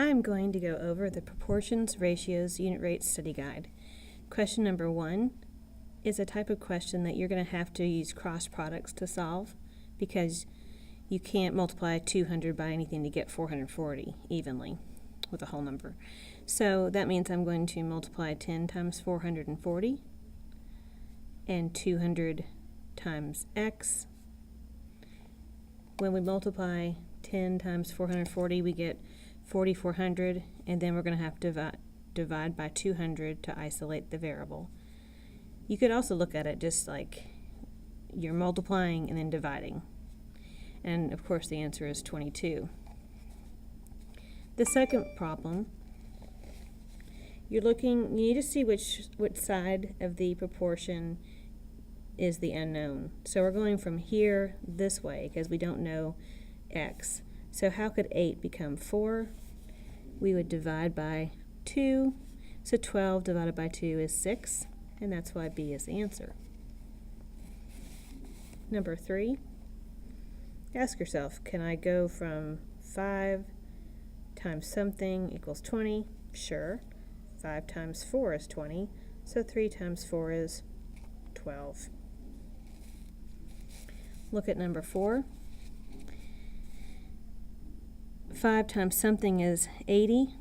I'm going to go over the Proportions, Ratios, Unit Rates Study Guide. Question number 1 is a type of question that you're going to have to use cross products to solve because you can't multiply 200 by anything to get 440 evenly with a whole number. So that means I'm going to multiply 10 times 440 and 200 times x. When we multiply 10 times 440, we get 4,400, and then we're going to have to divide by 200 to isolate the variable. You could also look at it just like you're multiplying and then dividing. And of course the answer is 22. The second problem, you need to see which side of the proportion is the unknown. So we're going from here this way because we don't know x. So how could 8 become 4? We would divide by 2. So 12 divided by 2 is 6, and that's why B is the answer. Number 3, ask yourself, can I go from 5 times something equals 20? Sure. 5 times 4 is 20, so 3 times 4 is 12. Look at number 4. 5 times something is 80.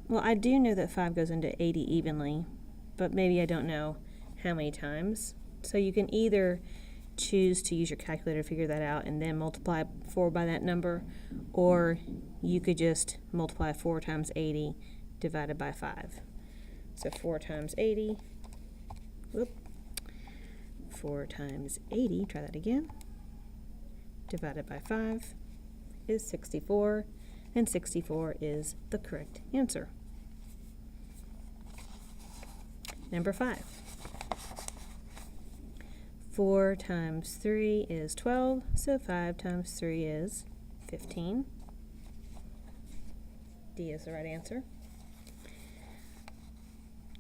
Well, I do know that 5 goes into 80 evenly, but maybe I don't know how many times. So you can either choose to use your calculator to figure that out and then multiply 4 by that number, or you could just multiply 4 times 80 divided by 5. So 4 times 80, 4 times 80, try that again, divided by 5 is 64, and 64 is the correct answer. Number 5. 4 times 3 is 12, so 5 times 3 is 15. D is the right answer.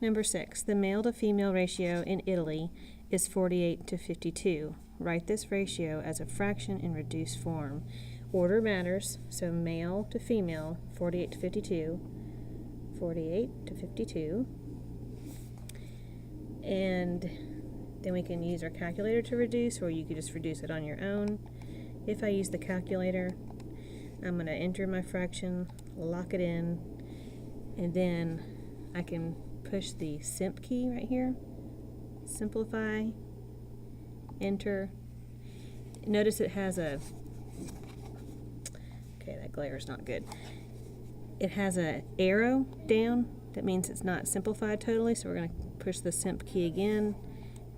Number 6. The male to female ratio in Italy is 48 to 52. Write this ratio as a fraction in reduced form. Order matters, so male to female, 48 to 52, 48 to 52. And then we can use our calculator to reduce, or you could just reduce it on your own. If I use the calculator, I'm going to enter my fraction, lock it in, and then I can push the simp key right here, simplify, enter. Notice it has a, okay, that glare is not good. It has an arrow down. That means it's not simplified totally, so we're going to push the simp key again,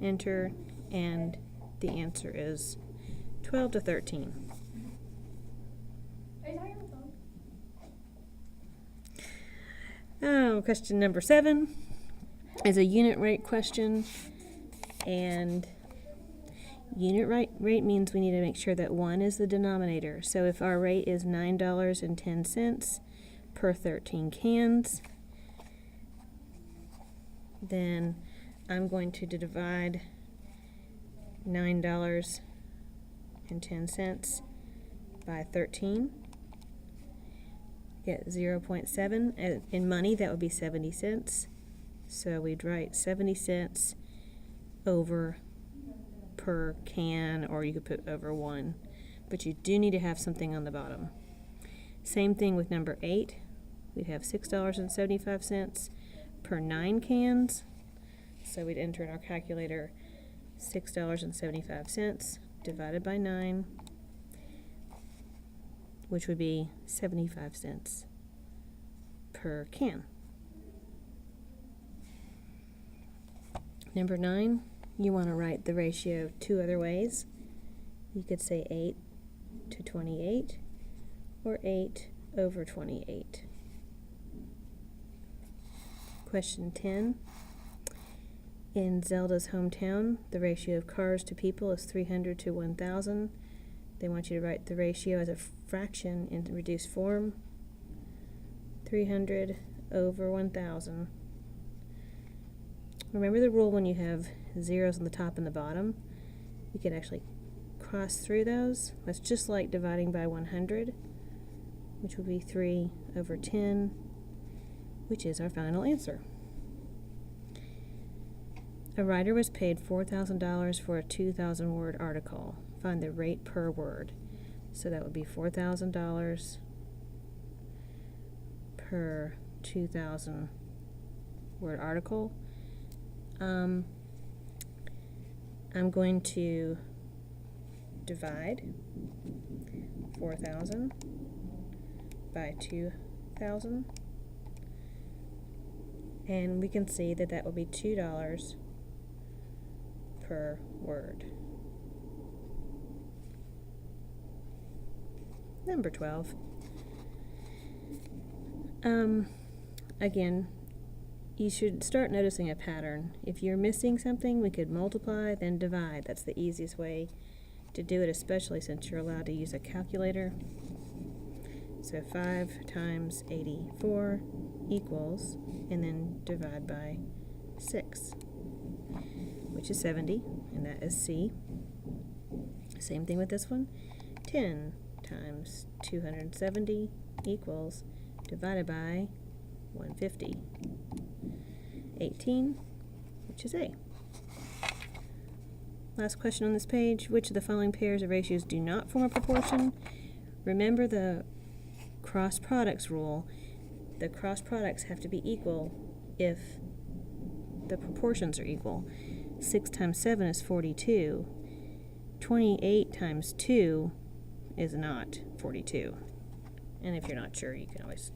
enter, and the answer is 12 to 13. Oh, question number 7 is a unit rate question, and unit rate means we need to make sure that 1 is the denominator. So if our rate is $9.10 per 13 cans, then I'm going to divide $9.10 by 13. Get 0.7. In money, that would be 70 cents. So we'd write 70 cents over per can, or you could put over 1. But you do need to have something on the bottom. Same thing with number 8. We'd have $6.75 per 9 cans. So we'd enter in our calculator $6.75 divided by 9, which would be 75 cents per can. Number 9, you want to write the ratio 2 other ways. You could say 8 to 28 or 8 over 28. Question 10. In Zelda's hometown, the ratio of cars to people is 300 to 1,000. They want you to write the ratio as a fraction in reduced form. 300 over 1,000. Remember the rule when you have zeros on the top and the bottom? You can actually cross through those. That's just like dividing by 100. which will be 3 over 10, which is our final answer. A writer was paid $4,000 for a 2,000 word article. Find the rate per word. So that would be $4,000 per 2,000 word article. I'm going to divide 4,000 by 2,000, and we can see that that will be $2 per word. Number 12. Again, you should start noticing a pattern. If you're missing something, we could multiply, then divide. That's the easiest way to do it, especially since you're allowed to use a calculator. So 5 times 84 equals, and then divide by 6, which is 70, and that is C. Same thing with this one. 10 times 270 equals, divided by 150. 18, which is A. Last question on this page. Which of the following pairs of ratios do not form a proportion? Remember the cross products rule. The cross products have to be equal if the proportions are equal. 6 times 7 is 42. 28 times 2 is not 42. And if you're not sure, you can always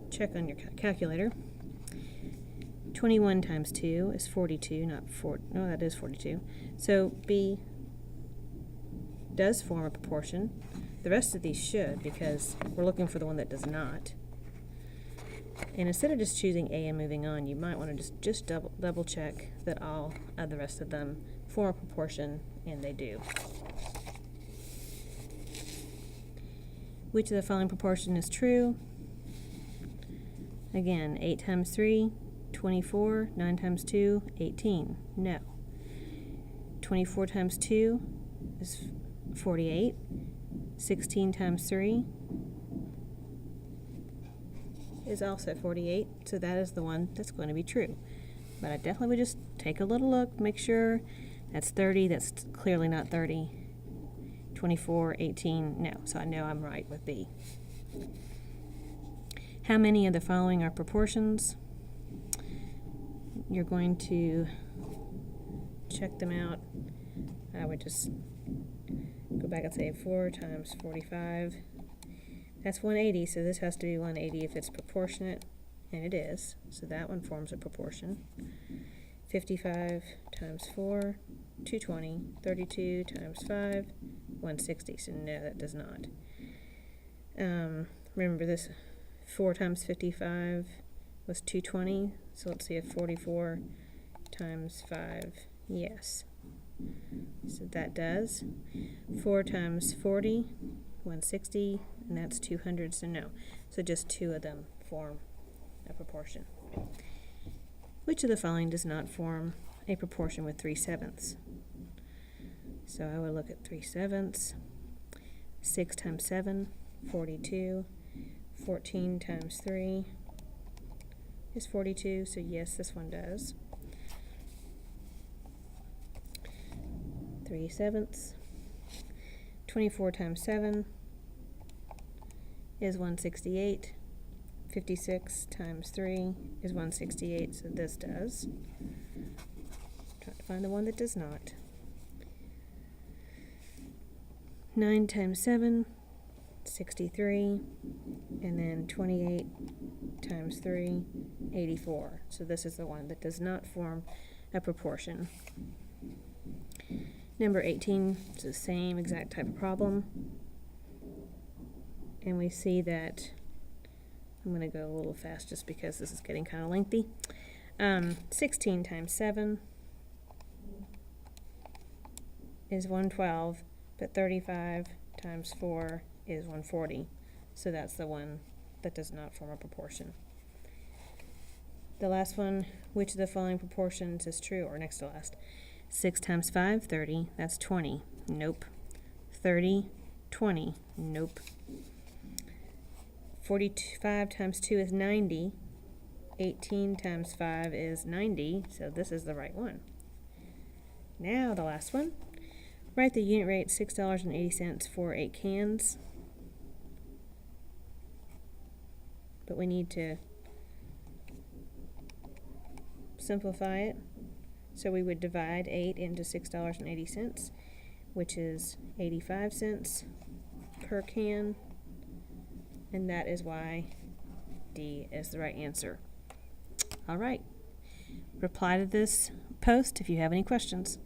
check on your calculator. 21 times 2 is 42, not 4. No, that is 42. So B does form a proportion. The rest of these should, because we're looking for the one that does not. And instead of just choosing A and moving on, you might want to just double check that all of the rest of them form a proportion, and they do. Which of the following proportion is true? Again, 8 times 3, 24, 9 times 2, 18. No. 24 times 2 is 48. 16 times 3 is also 48, so that is the one that's going to be true. But I definitely would just take a little look, make sure that's 30, that's clearly not 30. 24, 18, no, so I know I'm right with B. How many of the following are proportions? You're going to check them out. I would just go back and say 4 times 45. That's 180, so this has to be 180 if it's proportionate, and it is. So that one forms a proportion. 55 times 4, 220. 32 times 5, 160. So no, that does not. Remember this, 4 times 55 was 220. So let's see if 44 times 5, yes. So that does. 4 times 40, 160, and that's 200, so no. So just 2 of them form a proportion. Which of the following does not form a proportion with 3/7? So I would look at 3/7. 6 times 7, 42. 14 times 3 is 42, so yes, this one does. 3/7. 24 times 7 is 168. 56 times 3 is 168, so this does. Try to find the one that does not. 9 times 7, 63, and then 28 times 3, 84. So this is the one that does not form a proportion. Number 18 is the same exact type of problem. And we see that, I'm going to go a little fast just because this is getting kind of lengthy. 16 times 7 is 112, but 35 times 4 is 140. So that's the one that does not form a proportion. The last one, which of the following proportions is true, or next to last? 6 times 5, 30, that's 20. Nope. 30, 20. Nope. 45 times 2 is 90. 18 times 5 is 90, so this is the right one. Now the last one. Write the unit rate $6.80 for 8 cans. But we need to simplify it. So we would divide 8 into $6.80, which is 85 cents per can. And that is why D is the right answer. All right. Reply to this post if you have any questions.